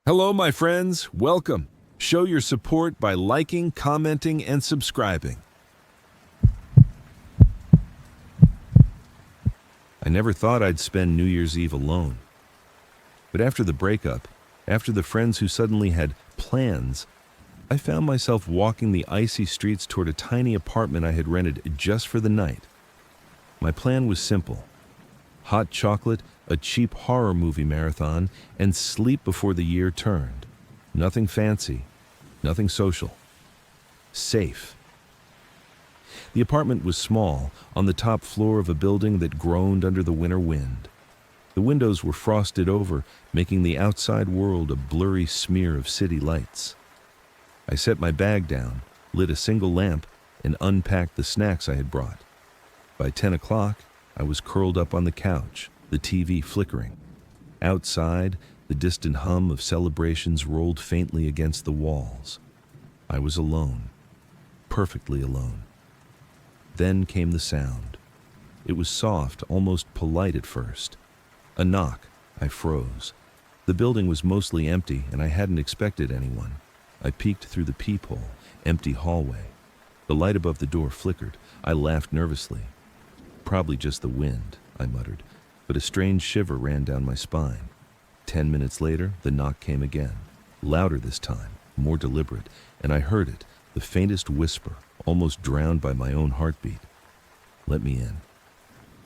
Hello, my friends. Welcome. Show your support by liking, commenting, and subscribing. I never thought I'd spend New Year's Eve alone. But after the breakup, after the friends who suddenly had plans, I found myself walking the icy streets toward a tiny apartment I had rented just for the night. My plan was simple: hot chocolate, a cheap horror movie marathon, and sleep before the year turned. Nothing fancy, nothing social. Safe. The apartment was small, on the top floor of a building that groaned under the winter wind. The windows were frosted over, making the outside world a blurry smear of city lights. I set my bag down, lit a single lamp, and unpacked the snacks I had brought. By 10 o'clock, I was curled up on the couch, the TV flickering. Outside, the distant hum of celebrations rolled faintly against the walls. I was alone, perfectly alone. Then came the sound. It was soft, almost polite at first. A knock. I froze. The building was mostly empty, and I hadn't expected anyone. I peeked through the peephole, empty hallway. The light above the door flickered. I laughed nervously. "Probably just the wind," I muttered, but a strange shiver ran down my spine. 10 minutes later, the knock came again, louder this time, more deliberate, and I heard it, the faintest whisper, almost drowned by my own heartbeat. "Let me in."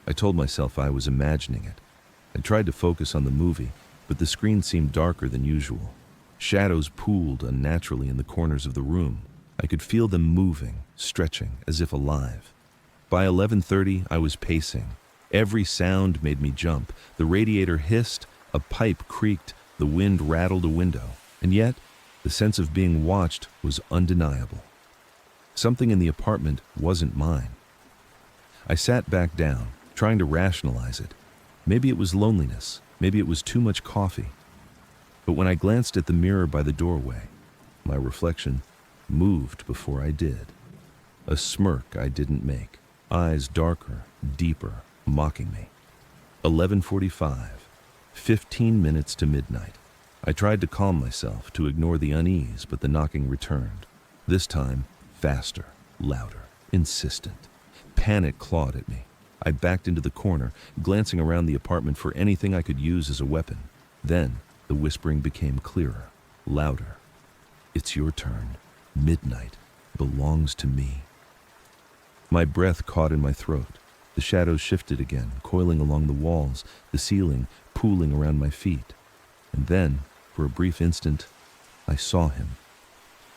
I told myself I was imagining it. I tried to focus on the movie, but the screen seemed darker than usual. Shadows pooled unnaturally in the corners of the room. I could feel them moving, stretching, as if alive. By 11:30, I was pacing. Every sound made me jump. The radiator hissed, a pipe creaked, the wind rattled a window. And yet, the sense of being watched was undeniable. Something in the apartment wasn't mine. I sat back down, trying to rationalize it. Maybe it was loneliness. Maybe it was too much coffee. But when I glanced at the mirror by the doorway, my reflection moved before I did. A smirk I didn't make. Eyes darker, deeper, mocking me. 11:45, 15 minutes to midnight. I tried to calm myself, to ignore the unease, but the knocking returned. This time, faster, louder, insistent. Panic clawed at me. I backed into the corner, glancing around the apartment for anything I could use as a weapon. Then, the whispering became clearer, louder. "It's your turn. Midnight belongs to me." My breath caught in my throat. The shadows shifted again, coiling along the walls, the ceiling pooling around my feet. And then, for a brief instant, I saw him.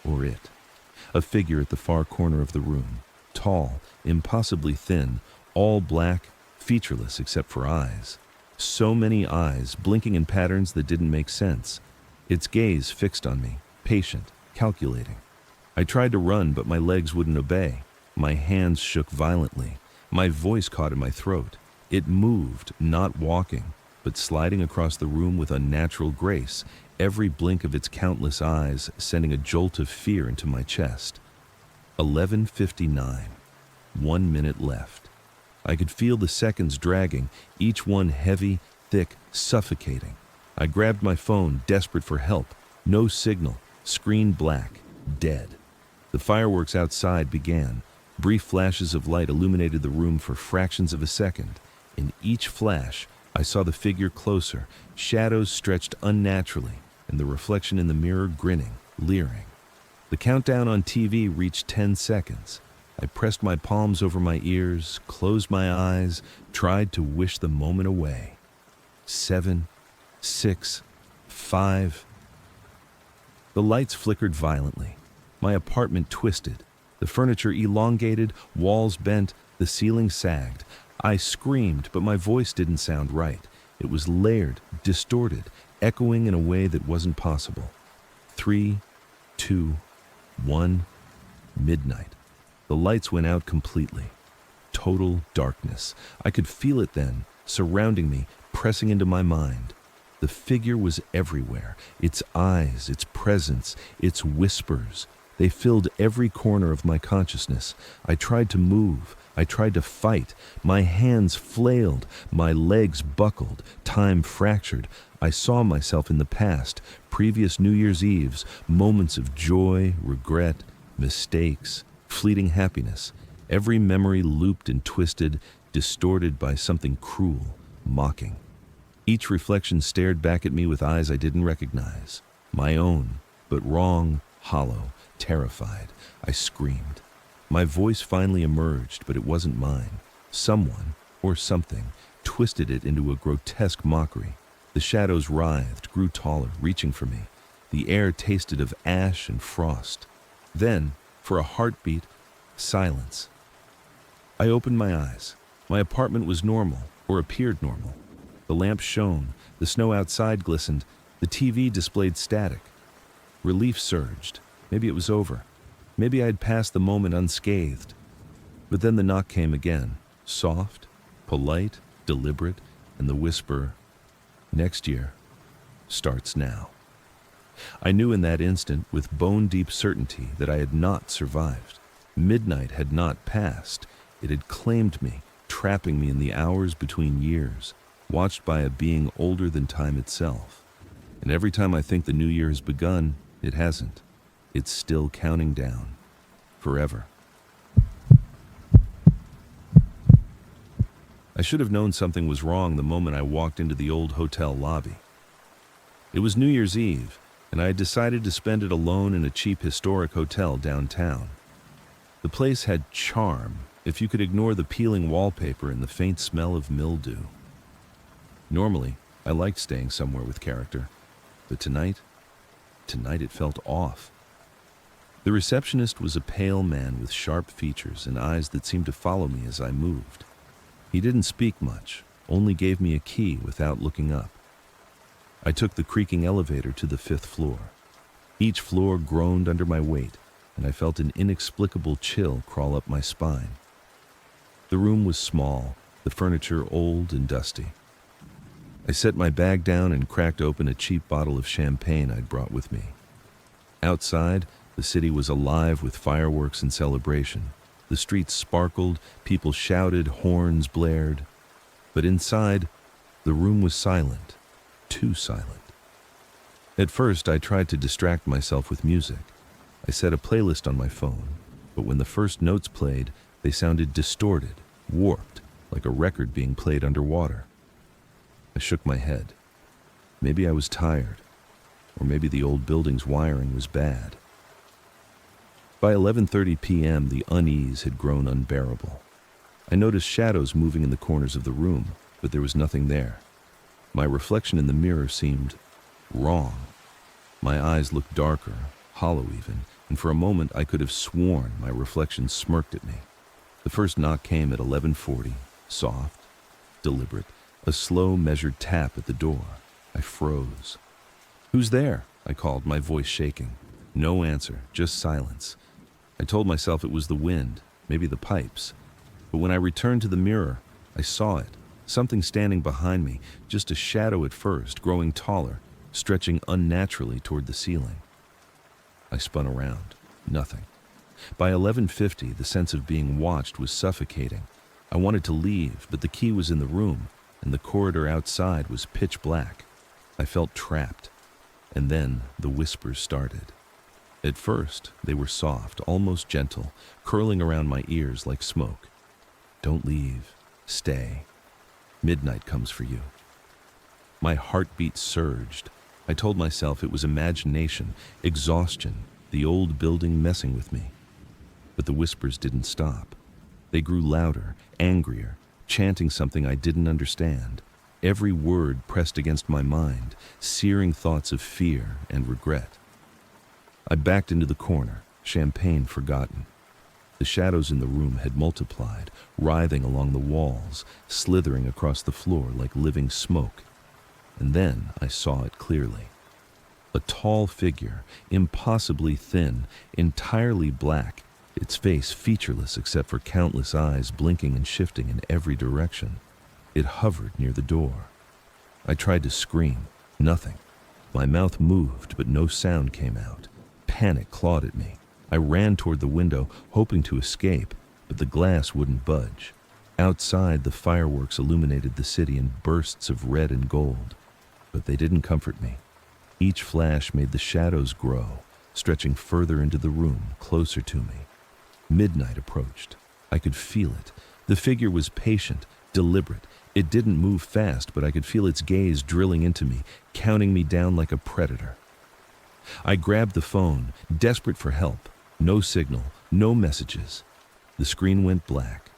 Or it. A figure at the far corner of the room. Tall, impossibly thin, all black, featureless except for eyes. So many eyes, blinking in patterns that didn't make sense. Its gaze fixed on me, patient, calculating. I tried to run, but my legs wouldn't obey. My hands shook violently. My voice caught in my throat. It moved, not walking, but sliding across the room with unnatural grace, every blink of its countless eyes sending a jolt of fear into my chest. 11:59. 1 minute left. I could feel the seconds dragging, each one heavy, thick, suffocating. I grabbed my phone, desperate for help. No signal. Screen black. Dead. The fireworks outside began. Brief flashes of light illuminated the room for fractions of a second. In each flash, I saw the figure closer, shadows stretched unnaturally, and the reflection in the mirror grinning, leering. The countdown on TV reached 10 seconds. I pressed my palms over my ears, closed my eyes, tried to wish the moment away. 7, 6, 5. The lights flickered violently. My apartment twisted. The furniture elongated, walls bent, the ceiling sagged. I screamed, but my voice didn't sound right. It was layered, distorted, echoing in a way that wasn't possible. 3, 2, 1, midnight. The lights went out completely. Total darkness. I could feel it then, surrounding me, pressing into my mind. The figure was everywhere. Its eyes, its presence, its whispers. They filled every corner of my consciousness. I tried to move. I tried to fight. My hands flailed, my legs buckled, time fractured. I saw myself in the past, previous New Year's Eves, moments of joy, regret, mistakes, fleeting happiness. Every memory looped and twisted, distorted by something cruel, mocking. Each reflection stared back at me with eyes I didn't recognize. My own, but wrong, hollow, terrified. I screamed. My voice finally emerged, but it wasn't mine. Someone, or something, twisted it into a grotesque mockery. The shadows writhed, grew taller, reaching for me. The air tasted of ash and frost. Then, for a heartbeat, silence. I opened my eyes. My apartment was normal, or appeared normal. The lamp shone, the snow outside glistened, the TV displayed static. Relief surged. Maybe it was over. Maybe I had passed the moment unscathed. But then the knock came again, soft, polite, deliberate, and the whisper, "Next year starts now." I knew in that instant, with bone-deep certainty, that I had not survived. Midnight had not passed. It had claimed me, trapping me in the hours between years, watched by a being older than time itself. And every time I think the new year has begun, it hasn't. It's still counting down. Forever. I should have known something was wrong the moment I walked into the old hotel lobby. It was New Year's Eve, and I had decided to spend it alone in a cheap historic hotel downtown. The place had charm, if you could ignore the peeling wallpaper and the faint smell of mildew. Normally, I liked staying somewhere with character, but tonight it felt off. The receptionist was a pale man with sharp features and eyes that seemed to follow me as I moved. He didn't speak much, only gave me a key without looking up. I took the creaking elevator to the 5th floor. Each floor groaned under my weight, and I felt an inexplicable chill crawl up my spine. The room was small, the furniture old and dusty. I set my bag down and cracked open a cheap bottle of champagne I'd brought with me. Outside, the city was alive with fireworks and celebration. The streets sparkled, people shouted, horns blared. But inside, the room was silent, too silent. At first, I tried to distract myself with music. I set a playlist on my phone, but when the first notes played, they sounded distorted, warped, like a record being played underwater. I shook my head. Maybe I was tired, or maybe the old building's wiring was bad. By 11:30 p.m., the unease had grown unbearable. I noticed shadows moving in the corners of the room, but there was nothing there. My reflection in the mirror seemed wrong. My eyes looked darker, hollow even, and for a moment I could have sworn my reflection smirked at me. The first knock came at 11:40, soft, deliberate, a slow, measured tap at the door. I froze. "Who's there?" I called, my voice shaking. No answer, just silence. I told myself it was the wind, maybe the pipes. But when I returned to the mirror, I saw it, something standing behind me, just a shadow at first, growing taller, stretching unnaturally toward the ceiling. I spun around. Nothing. By 11:50, the sense of being watched was suffocating. I wanted to leave, but the key was in the room, and the corridor outside was pitch black. I felt trapped. And then the whispers started. At first, they were soft, almost gentle, curling around my ears like smoke. "Don't leave. Stay. Midnight comes for you." My heartbeat surged. I told myself it was imagination, exhaustion, the old building messing with me. But the whispers didn't stop. They grew louder, angrier, chanting something I didn't understand. Every word pressed against my mind, searing thoughts of fear and regret. I backed into the corner, champagne forgotten. The shadows in the room had multiplied, writhing along the walls, slithering across the floor like living smoke. And then I saw it clearly. A tall figure, impossibly thin, entirely black, its face featureless except for countless eyes blinking and shifting in every direction. It hovered near the door. I tried to scream. Nothing. My mouth moved, but no sound came out. Panic clawed at me. I ran toward the window, hoping to escape, but the glass wouldn't budge. Outside, the fireworks illuminated the city in bursts of red and gold, but they didn't comfort me. Each flash made the shadows grow, stretching further into the room, closer to me. Midnight approached. I could feel it. The figure was patient, deliberate. It didn't move fast, but I could feel its gaze drilling into me, counting me down like a predator. I grabbed the phone, desperate for help. No signal, no messages. The screen went black.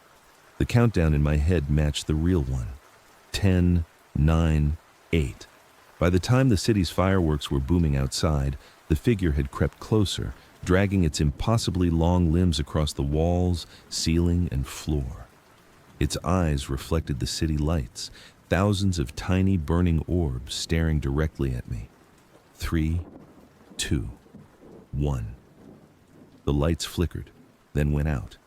The countdown in my head matched the real one. 10, 9, 8. By the time the city's fireworks were booming outside, the figure had crept closer, dragging its impossibly long limbs across the walls, ceiling, and floor. Its eyes reflected the city lights, thousands of tiny burning orbs staring directly at me. 3, 2, 1. The lights flickered, then went out.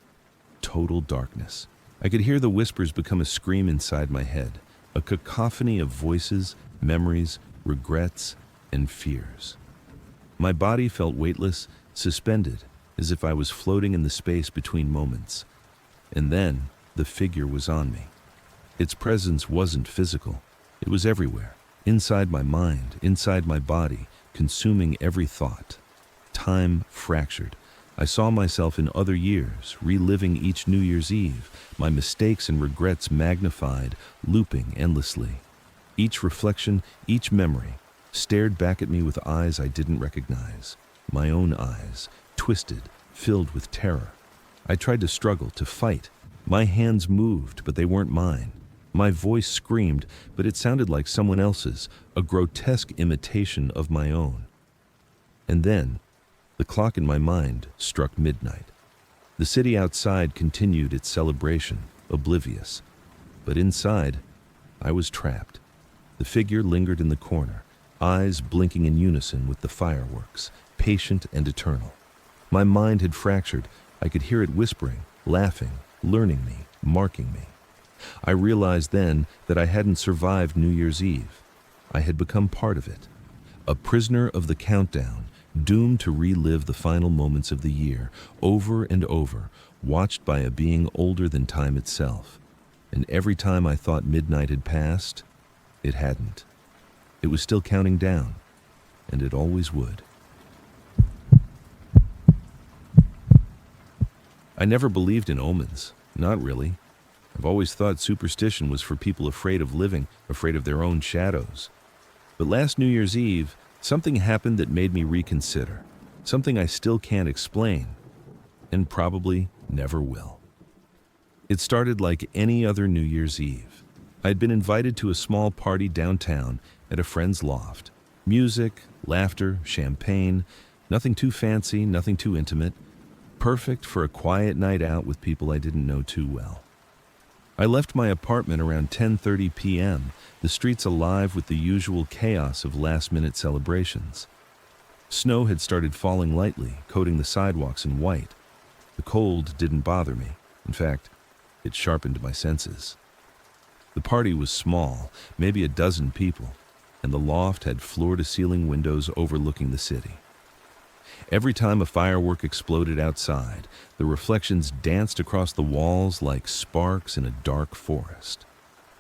Total darkness. I could hear the whispers become a scream inside my head, a cacophony of voices, memories, regrets, and fears. My body felt weightless, suspended, as if I was floating in the space between moments. And then, the figure was on me. Its presence wasn't physical. It was everywhere, inside my mind, inside my body, consuming every thought. Time fractured. I saw myself in other years, reliving each New Year's Eve, my mistakes and regrets magnified, looping endlessly. Each reflection, each memory, stared back at me with eyes I didn't recognize. My own eyes, twisted, filled with terror. I tried to struggle, to fight. My hands moved, but they weren't mine. My voice screamed, but it sounded like someone else's, a grotesque imitation of my own. And then, the clock in my mind struck midnight. The city outside continued its celebration, oblivious. But inside, I was trapped. The figure lingered in the corner, eyes blinking in unison with the fireworks, patient and eternal. My mind had fractured. I could hear it whispering, laughing, learning me, marking me. I realized then that I hadn't survived New Year's Eve. I had become part of it. A prisoner of the countdown, doomed to relive the final moments of the year, over and over, watched by a being older than time itself. And every time I thought midnight had passed, it hadn't. It was still counting down, and it always would. I never believed in omens. Not really. I've always thought superstition was for people afraid of living, afraid of their own shadows. But last New Year's Eve, something happened that made me reconsider. Something I still can't explain, and probably never will. It started like any other New Year's Eve. I had been invited to a small party downtown at a friend's loft. Music, laughter, champagne, nothing too fancy, nothing too intimate. Perfect for a quiet night out with people I didn't know too well. I left my apartment around 10:30 p.m., the streets alive with the usual chaos of last-minute celebrations. Snow had started falling lightly, coating the sidewalks in white. The cold didn't bother me. In fact, it sharpened my senses. The party was small, maybe a dozen people, and the loft had floor-to-ceiling windows overlooking the city. Every time a firework exploded outside, the reflections danced across the walls like sparks in a dark forest.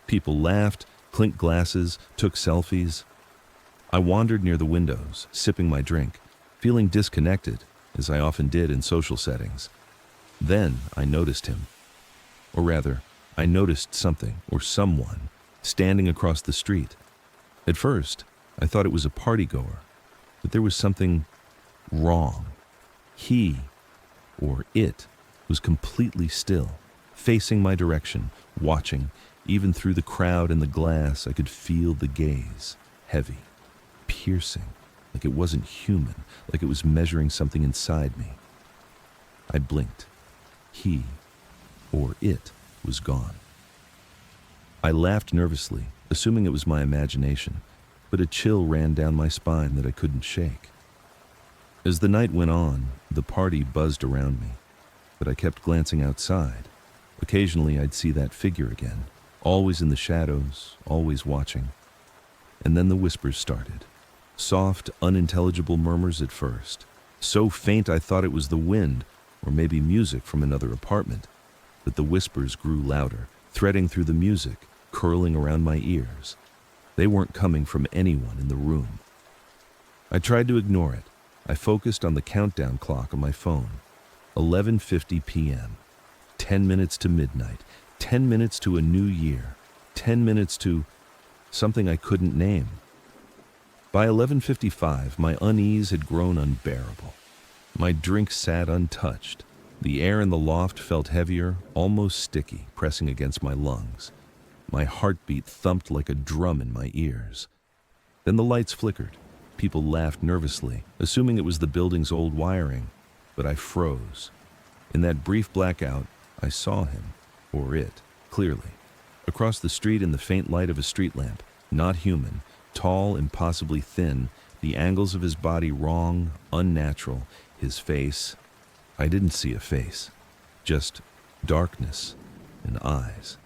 People laughed, clinked glasses, took selfies. I wandered near the windows, sipping my drink, feeling disconnected, as I often did in social settings. Then I noticed him. Or rather, I noticed something, or someone, standing across the street. At first, I thought it was a partygoer, but there was something wrong. He, or it, was completely still, facing my direction, watching. Even through the crowd and the glass, I could feel the gaze, heavy, piercing, like it wasn't human, like it was measuring something inside me. I blinked. He, or it, was gone. I laughed nervously, assuming it was my imagination, but a chill ran down my spine that I couldn't shake. As the night went on, the party buzzed around me, but I kept glancing outside. Occasionally I'd see that figure again, always in the shadows, always watching. And then the whispers started. Soft, unintelligible murmurs at first, so faint I thought it was the wind, or maybe music from another apartment. but the whispers grew louder, threading through the music, curling around my ears. They weren't coming from anyone in the room. I tried to ignore it. I focused on the countdown clock on my phone. 11:50 p.m. 10 minutes to midnight. 10 minutes to a new year. 10 minutes to something I couldn't name. By 11:55, my unease had grown unbearable. My drink sat untouched. The air in the loft felt heavier, almost sticky, pressing against my lungs. My heartbeat thumped like a drum in my ears. Then the lights flickered. People laughed nervously, assuming it was the building's old wiring, but I froze. In that brief blackout, I saw him, or it, clearly. Across the street in the faint light of a street lamp, not human, tall, impossibly thin, the angles of his body wrong, unnatural, his face. I didn't see a face, just darkness and eyes.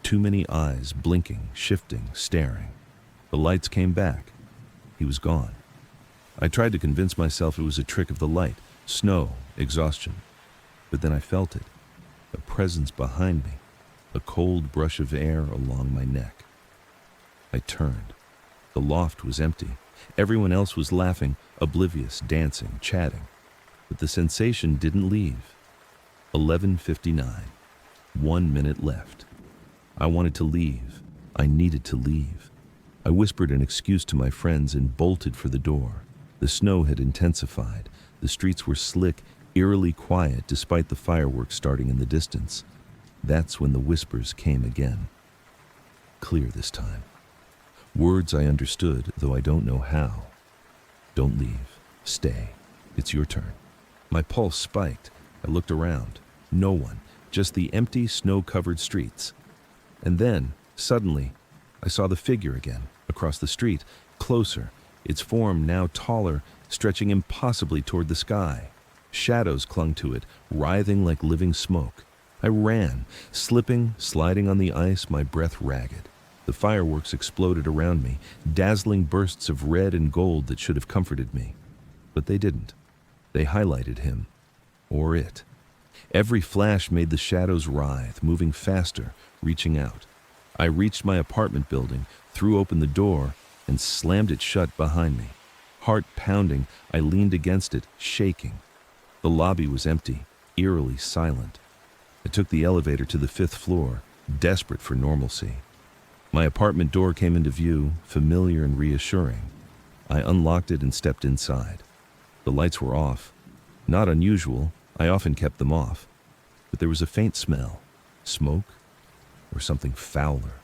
Too many eyes, blinking, shifting, staring. The lights came back. He was gone. I tried to convince myself it was a trick of the light, snow, exhaustion. But then I felt it, a presence behind me, a cold brush of air along my neck. I turned. The loft was empty. Everyone else was laughing, oblivious, dancing, chatting. But the sensation didn't leave. 11:59. 1 minute left. I wanted to leave. I needed to leave. I whispered an excuse to my friends and bolted for the door. The snow had intensified. The streets were slick, eerily quiet despite the fireworks starting in the distance. That's when the whispers came again. Clear this time. Words I understood, though I don't know how. Don't leave. Stay. It's your turn. My pulse spiked. I looked around. No one. Just the empty, snow-covered streets. And then, suddenly, I saw the figure again, across the street, closer, its form now taller, stretching impossibly toward the sky. Shadows clung to it, writhing like living smoke. I ran, slipping, sliding on the ice, my breath ragged. The fireworks exploded around me, dazzling bursts of red and gold that should have comforted me. But they didn't. They highlighted him, or it. Every flash made the shadows writhe, moving faster, reaching out. I reached my apartment building, threw open the door, and slammed it shut behind me. Heart pounding, I leaned against it, shaking. The lobby was empty, eerily silent. I took the elevator to the 5th floor, desperate for normalcy. My apartment door came into view, familiar and reassuring. I unlocked it and stepped inside. The lights were off. Not unusual, I often kept them off. But there was a faint smell. Smoke? Or something fouler.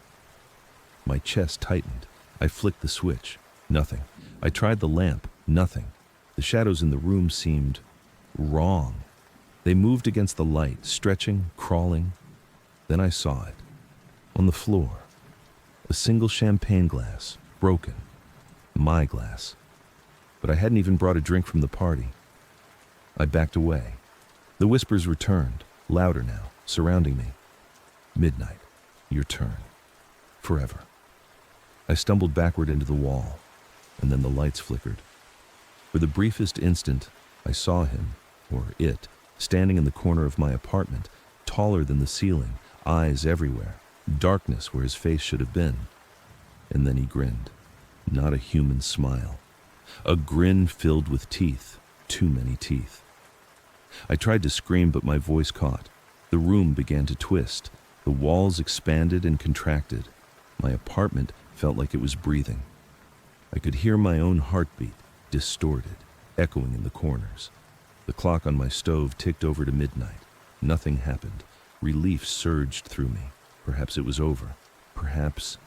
My chest tightened. I flicked the switch. Nothing. I tried the lamp. Nothing. The shadows in the room seemed wrong. They moved against the light, stretching, crawling. Then I saw it. On the floor. A single champagne glass, broken. My glass. But I hadn't even brought a drink from the party. I backed away. The whispers returned, louder now, surrounding me. Midnight. Your turn. Forever. I stumbled backward into the wall, and then the lights flickered. For the briefest instant, I saw him, or it, standing in the corner of my apartment, taller than the ceiling, eyes everywhere, darkness where his face should have been. And then he grinned. Not a human smile. A grin filled with teeth, too many teeth. I tried to scream, but my voice caught. The room began to twist. The walls expanded and contracted. My apartment felt like it was breathing. I could hear my own heartbeat, distorted, echoing in the corners. The clock on my stove ticked over to midnight. Nothing happened. Relief surged through me. Perhaps it was over. Perhaps.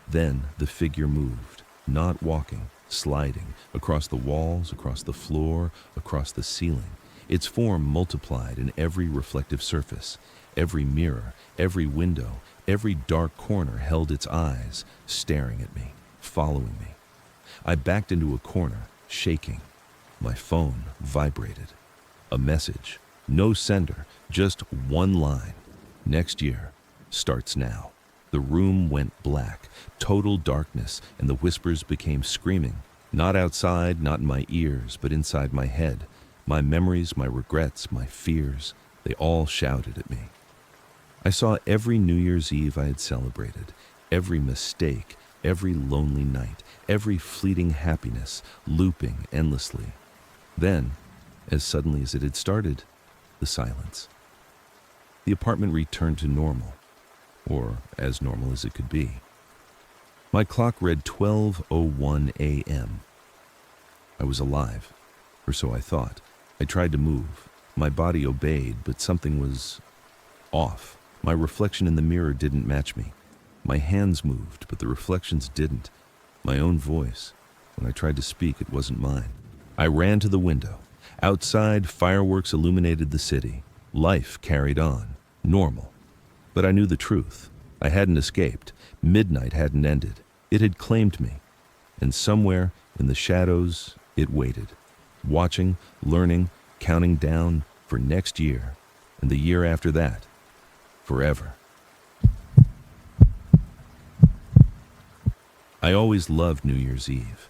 Then the figure moved, not walking, sliding, across the walls, across the floor, across the ceiling. Its form multiplied in every reflective surface. Every mirror, every window, every dark corner held its eyes, staring at me, following me. I backed into a corner, shaking. My phone vibrated. A message. No sender, just one line. Next year starts now. The room went black, total darkness, and the whispers became screaming. Not outside, not in my ears, but inside my head. My memories, my regrets, my fears, they all shouted at me. I saw every New Year's Eve I had celebrated, every mistake, every lonely night, every fleeting happiness looping endlessly. Then, as suddenly as it had started, the silence. The apartment returned to normal, or as normal as it could be. My clock read 12:01 a.m. I was alive, or so I thought. I tried to move. My body obeyed, but something was off. My reflection in the mirror didn't match me. My hands moved, but the reflections didn't. My own voice. When I tried to speak, it wasn't mine. I ran to the window. Outside, fireworks illuminated the city. Life carried on. Normal. But I knew the truth. I hadn't escaped. Midnight hadn't ended. It had claimed me. And somewhere in the shadows, it waited. Watching, learning, counting down for next year. And the year after that. Forever. I always loved New Year's Eve.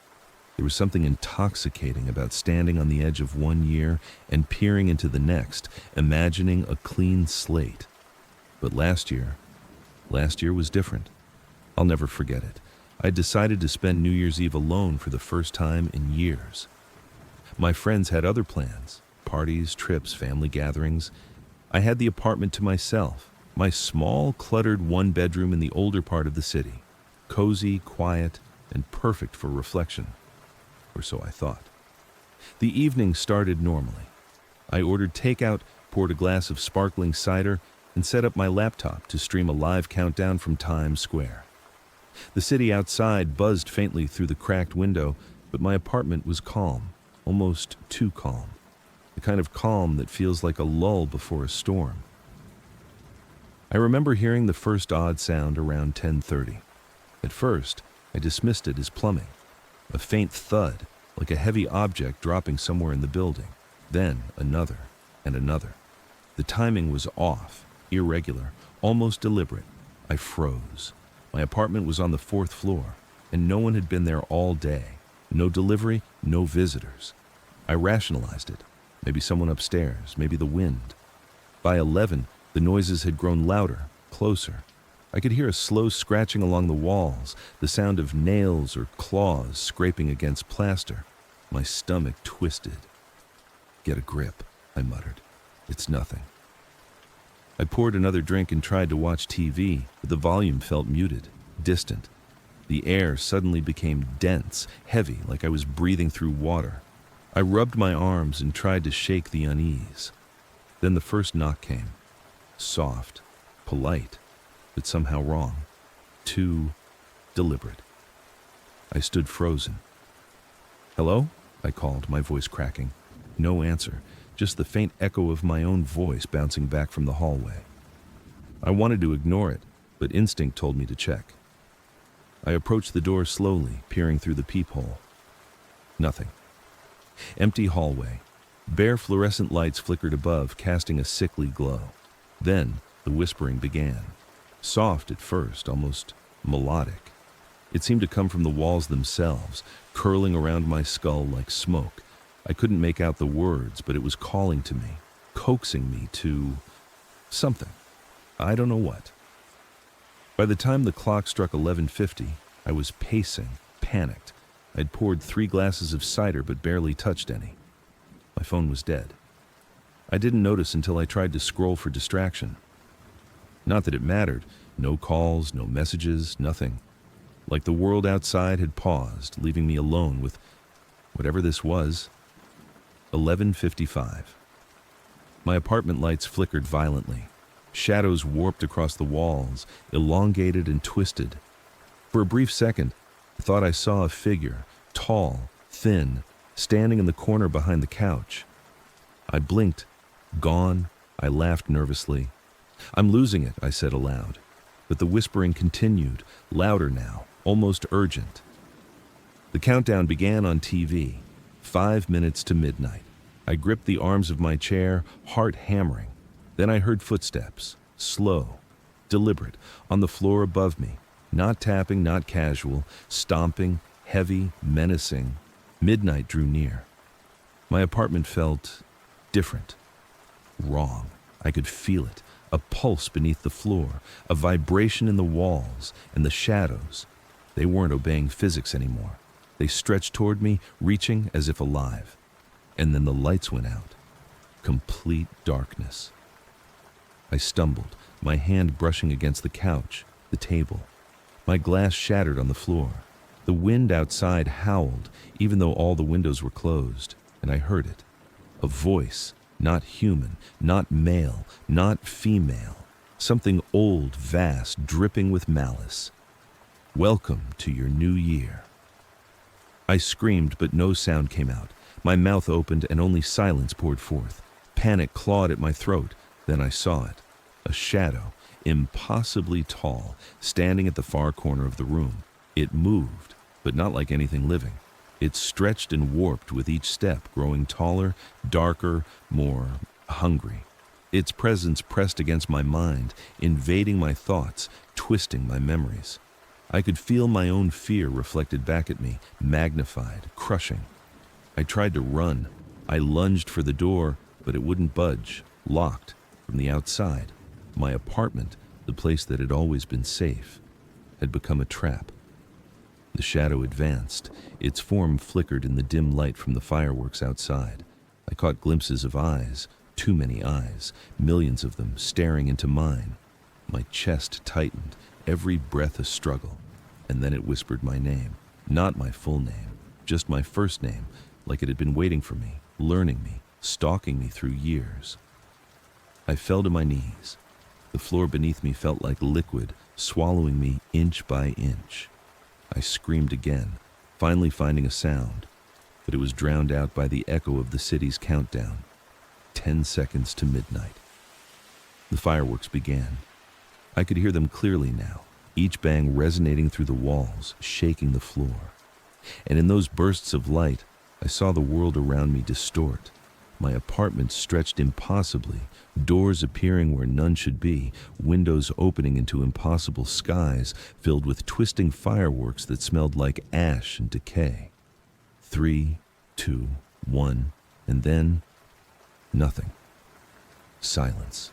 There was something intoxicating about standing on the edge of one year and peering into the next, imagining a clean slate. But last year was different. I'll never forget it. I decided to spend New Year's Eve alone for the first time in years. My friends had other plans, parties, trips, family gatherings. I had the apartment to myself, my small, cluttered one-bedroom in the older part of the city, cozy, quiet, and perfect for reflection. Or so I thought. The evening started normally. I ordered takeout, poured a glass of sparkling cider, and set up my laptop to stream a live countdown from Times Square. The city outside buzzed faintly through the cracked window, but my apartment was calm, almost too calm. The kind of calm that feels like a lull before a storm. I remember hearing the first odd sound around 10:30. At first, I dismissed it as plumbing. A faint thud, like a heavy object dropping somewhere in the building. Then another, and another. The timing was off, irregular, almost deliberate. I froze. My apartment was on the 4th floor, and no one had been there all day. No delivery, no visitors. I rationalized it. Maybe someone upstairs, maybe the wind. By 11, the noises had grown louder, closer. I could hear a slow scratching along the walls, the sound of nails or claws scraping against plaster. My stomach twisted. "Get a grip," I muttered. "It's nothing." I poured another drink and tried to watch TV, but the volume felt muted, distant. The air suddenly became dense, heavy, like I was breathing through water. I rubbed my arms and tried to shake the unease. Then the first knock came. Soft, polite, but somehow wrong. Too deliberate. I stood frozen. "Hello?" I called, my voice cracking. No answer, just the faint echo of my own voice bouncing back from the hallway. I wanted to ignore it, but instinct told me to check. I approached the door slowly, peering through the peephole. Nothing. Empty hallway. Bare fluorescent lights flickered above, casting a sickly glow. Then the whispering began. Soft at first, almost melodic. It seemed to come from the walls themselves, curling around my skull like smoke. I couldn't make out the words, but it was calling to me, coaxing me to something. I don't know what. By the time the clock struck 11:50, I was pacing, panicked. I'd poured 3 glasses of cider but barely touched any. My phone was dead. I didn't notice until I tried to scroll for distraction. Not that it mattered. No calls, no messages, nothing. Like the world outside had paused, leaving me alone with whatever this was. 11:55. My apartment lights flickered violently. Shadows warped across the walls, elongated and twisted. For a brief second, I thought I saw a figure, tall, thin, standing in the corner behind the couch. I blinked. Gone. I laughed nervously. "I'm losing it," I said aloud. But the whispering continued, louder now, almost urgent. The countdown began on TV. 5 minutes to midnight. I gripped the arms of my chair, heart hammering. Then I heard footsteps, slow, deliberate, on the floor above me. Not tapping, not casual, stomping, heavy, menacing. Midnight drew near. My apartment felt different, wrong. I could feel it. A pulse beneath the floor, a vibration in the walls, and the shadows. They weren't obeying physics anymore. They stretched toward me, reaching as if alive. And then the lights went out. Complete darkness. I stumbled, my hand brushing against the couch, the table. My glass shattered on the floor. The wind outside howled, even though all the windows were closed, and I heard it. A voice, not human, not male, not female. Something old, vast, dripping with malice. Welcome to your new year. I screamed, but no sound came out. My mouth opened and only silence poured forth. Panic clawed at my throat. Then I saw it. A shadow, impossibly tall, standing at the far corner of the room. It moved, but not like anything living. It stretched and warped with each step, growing taller, darker, more hungry. Its presence pressed against my mind, invading my thoughts, twisting my memories. I could feel my own fear reflected back at me, magnified, crushing. I tried to run. I lunged for the door, but it wouldn't budge, locked from the outside. My apartment, the place that had always been safe, had become a trap. The shadow advanced. Its form flickered in the dim light from the fireworks outside. I caught glimpses of eyes, too many eyes, millions of them staring into mine. My chest tightened, every breath a struggle. And then it whispered my name. Not my full name, just my first name, like it had been waiting for me, learning me, stalking me through years. I fell to my knees. The floor beneath me felt like liquid, swallowing me inch by inch. I screamed again, finally finding a sound, but it was drowned out by the echo of the city's countdown. 10 seconds to midnight. The fireworks began. I could hear them clearly now, each bang resonating through the walls, shaking the floor. And in those bursts of light, I saw the world around me distort. My apartment stretched impossibly, doors appearing where none should be, windows opening into impossible skies filled with twisting fireworks that smelled like ash and decay. 3, 2, 1, and then nothing. Silence.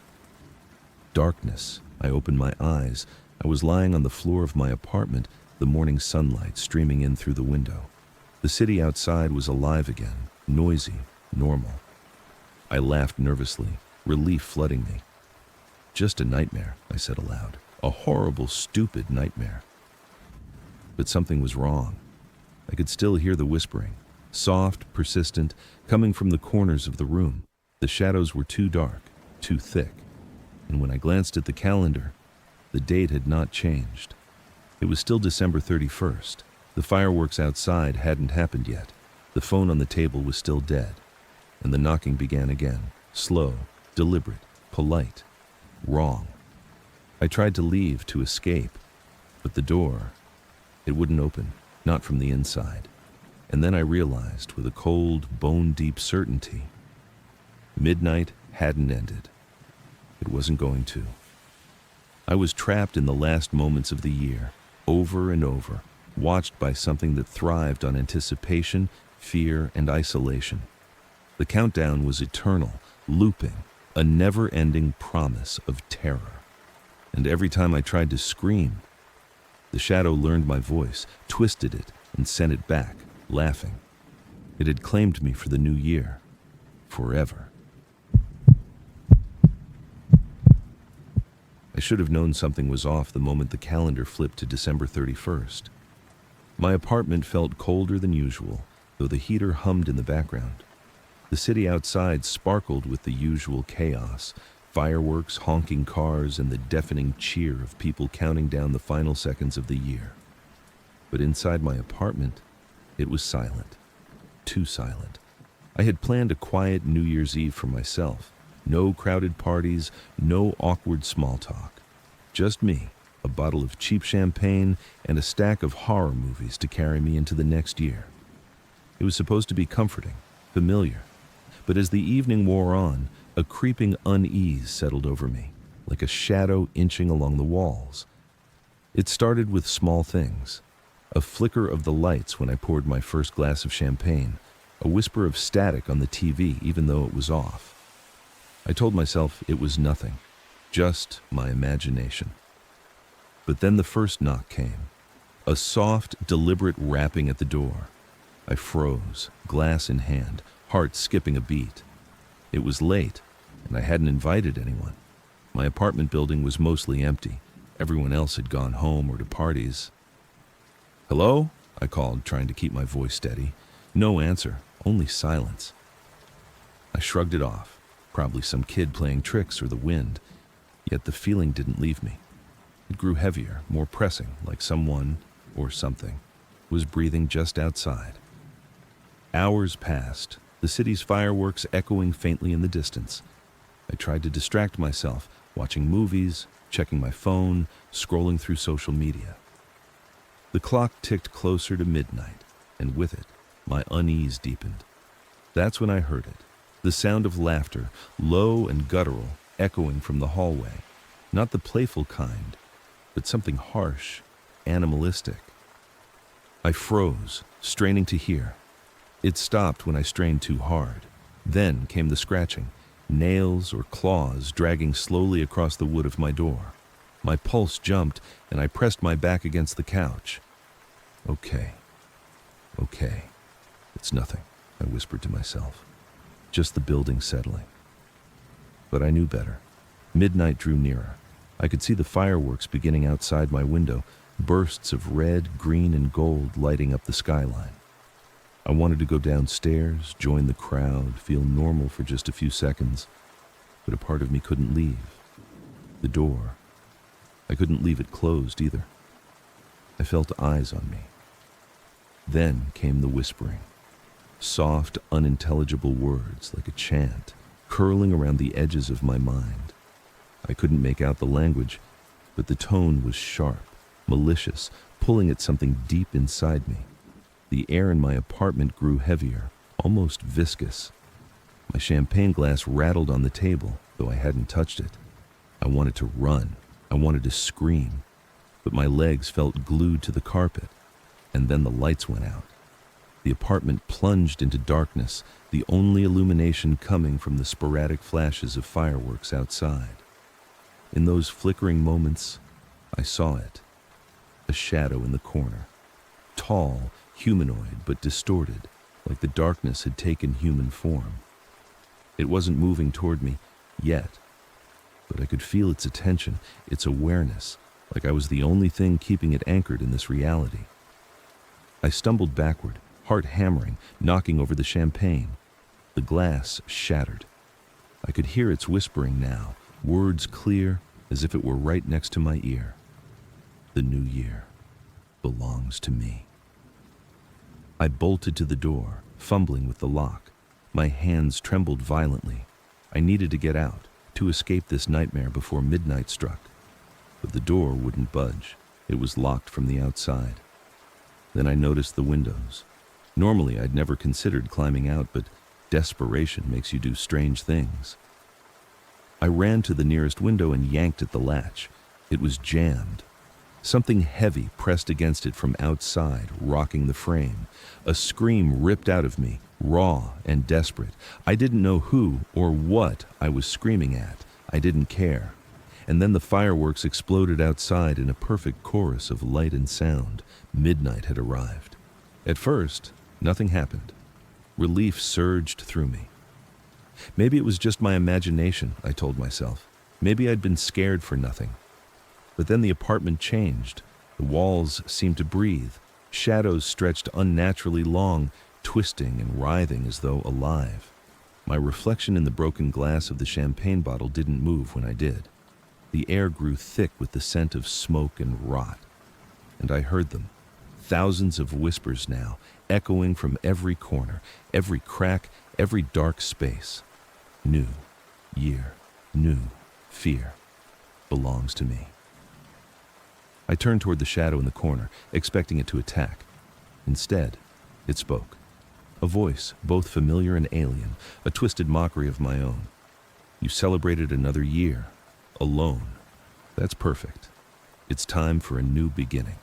Darkness. I opened my eyes. I was lying on the floor of my apartment, the morning sunlight streaming in through the window. The city outside was alive again, noisy, normal. I laughed nervously, relief flooding me. Just a nightmare, I said aloud. A horrible, stupid nightmare. But something was wrong. I could still hear the whispering, soft, persistent, coming from the corners of the room. The shadows were too dark, too thick. And when I glanced at the calendar, the date had not changed. It was still December 31st. The fireworks outside hadn't happened yet. The phone on the table was still dead. And the knocking began again, slow, deliberate, polite, wrong. I tried to leave, to escape, but the door, it wouldn't open, not from the inside. And then I realized, with a cold, bone-deep certainty, midnight hadn't ended. It wasn't going to. I was trapped in the last moments of the year, over and over, watched by something that thrived on anticipation, fear, and isolation. The countdown was eternal, looping, a never-ending promise of terror. And every time I tried to scream, the shadow learned my voice, twisted it, and sent it back, laughing. It had claimed me for the new year, forever. I should have known something was off the moment the calendar flipped to December 31st. My apartment felt colder than usual, though the heater hummed in the background. The city outside sparkled with the usual chaos, fireworks, honking cars, and the deafening cheer of people counting down the final seconds of the year. But inside my apartment, it was silent. Too silent. I had planned a quiet New Year's Eve for myself. No crowded parties, no awkward small talk. Just me, a bottle of cheap champagne, and a stack of horror movies to carry me into the next year. It was supposed to be comforting, familiar. But as the evening wore on, a creeping unease settled over me, like a shadow inching along the walls. It started with small things. A flicker of the lights when I poured my first glass of champagne, a whisper of static on the TV even though it was off. I told myself it was nothing. just my imagination. But then the first knock came. A soft, deliberate rapping at the door. I froze, glass in hand, heart skipping a beat. It was late, and I hadn't invited anyone. My apartment building was mostly empty. Everyone else had gone home or to parties. "Hello?" I called, trying to keep my voice steady. No answer, only silence. I shrugged it off, probably some kid playing tricks or the wind, yet the feeling didn't leave me. It grew heavier, more pressing, like someone, or something, was breathing just outside. Hours passed, the city's fireworks echoing faintly in the distance. I tried to distract myself, watching movies, checking my phone, scrolling through social media. The clock ticked closer to midnight, and with it, my unease deepened. That's when I heard it, the sound of laughter, low and guttural, echoing from the hallway. Not the playful kind, but something harsh, animalistic. I froze, straining to hear. It stopped when I strained too hard. Then came the scratching, nails or claws dragging slowly across the wood of my door. My pulse jumped, and I pressed my back against the couch. Okay. It's nothing, I whispered to myself. Just the building settling. But I knew better. Midnight drew nearer. I could see the fireworks beginning outside my window, bursts of red, green, and gold lighting up the skyline. I wanted to go downstairs, join the crowd, feel normal for just a few seconds, but a part of me couldn't leave. The door. I couldn't leave it closed either. I felt eyes on me. Then came the whispering. Soft, unintelligible words like a chant, curling around the edges of my mind. I couldn't make out the language, but the tone was sharp, malicious, pulling at something deep inside me. The air in my apartment grew heavier, almost viscous. My champagne glass rattled on the table, though I hadn't touched it. I wanted to run. I wanted to scream, but my legs felt glued to the carpet, and then the lights went out. The apartment plunged into darkness, the only illumination coming from the sporadic flashes of fireworks outside. In those flickering moments, I saw it. A shadow in the corner. Tall, humanoid, but distorted, like the darkness had taken human form. It wasn't moving toward me yet, but I could feel its attention, its awareness, like I was the only thing keeping it anchored in this reality. I stumbled backward, heart hammering, knocking over the champagne. The glass shattered. I could hear its whispering now, words clear as if it were right next to my ear. The new year belongs to me. I bolted to the door, fumbling with the lock. My hands trembled violently. I needed to get out, to escape this nightmare before midnight struck. But the door wouldn't budge. It was locked from the outside. Then I noticed the windows. Normally, I'd never considered climbing out, but desperation makes you do strange things. I ran to the nearest window and yanked at the latch. It was jammed. Something heavy pressed against it from outside, rocking the frame. A scream ripped out of me, raw and desperate. I didn't know who or what I was screaming at. I didn't care. And then the fireworks exploded outside in a perfect chorus of light and sound. Midnight had arrived. At first, nothing happened. Relief surged through me. Maybe it was just my imagination, I told myself. Maybe I'd been scared for nothing. But then the apartment changed. The walls seemed to breathe. Shadows stretched unnaturally long, twisting and writhing as though alive. My reflection in the broken glass of the champagne bottle didn't move when I did. The air grew thick with the scent of smoke and rot. And I heard them. Thousands of whispers now, echoing from every corner, every crack, every dark space. New year, new fear belongs to me. I turned toward the shadow in the corner, expecting it to attack. Instead, it spoke. A voice, both familiar and alien, a twisted mockery of my own. You celebrated another year, alone. That's perfect. It's time for a new beginning.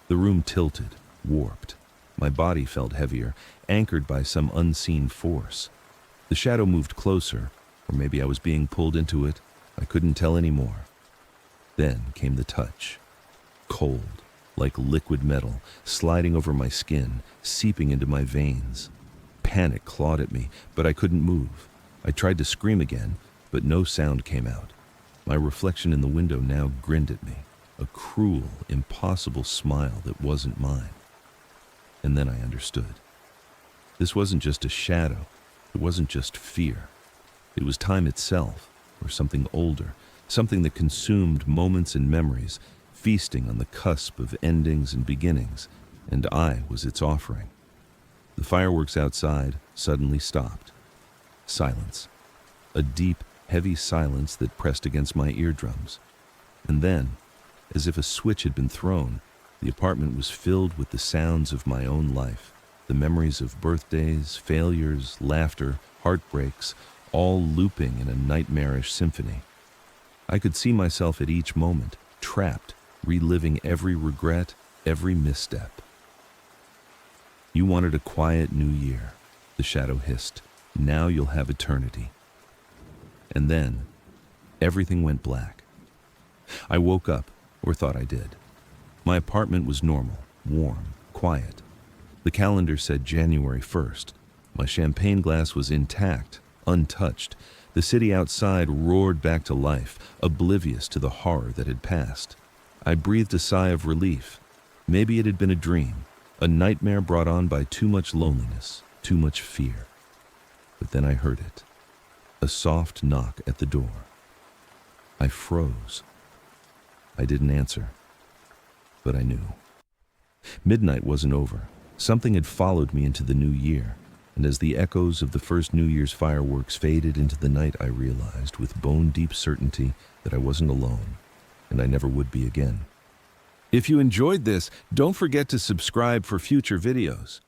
The room tilted, warped. My body felt heavier, anchored by some unseen force. The shadow moved closer, or maybe I was being pulled into it. I couldn't tell anymore. Then came the touch. Cold, like liquid metal, sliding over my skin, seeping into my veins. Panic clawed at me, but I couldn't move. I tried to scream again, but no sound came out. My reflection in the window now grinned at me, a cruel, impossible smile that wasn't mine. And then I understood. This wasn't just a shadow. It wasn't just fear. It was time itself, or something older, something that consumed moments and memories, feasting on the cusp of endings and beginnings, and I was its offering. The fireworks outside suddenly stopped. Silence. A deep, heavy silence that pressed against my eardrums. And then, as if a switch had been thrown, the apartment was filled with the sounds of my own life, the memories of birthdays, failures, laughter, heartbreaks, all looping in a nightmarish symphony. I could see myself at each moment, trapped, reliving every regret, every misstep. "You wanted a quiet new year," the shadow hissed. "Now you'll have eternity." And then, everything went black. I woke up, or thought I did. My apartment was normal, warm, quiet. The calendar said January 1st. My champagne glass was intact, untouched. The city outside roared back to life, oblivious to the horror that had passed. I breathed a sigh of relief. Maybe it had been a dream, a nightmare brought on by too much loneliness, too much fear. But then I heard it. A soft knock at the door. I froze. I didn't answer, but I knew. Midnight wasn't over. Something had followed me into the new year, and as the echoes of the first New Year's fireworks faded into the night, I realized with bone-deep certainty that I wasn't alone, and I never would be again. If you enjoyed this, don't forget to subscribe for future videos.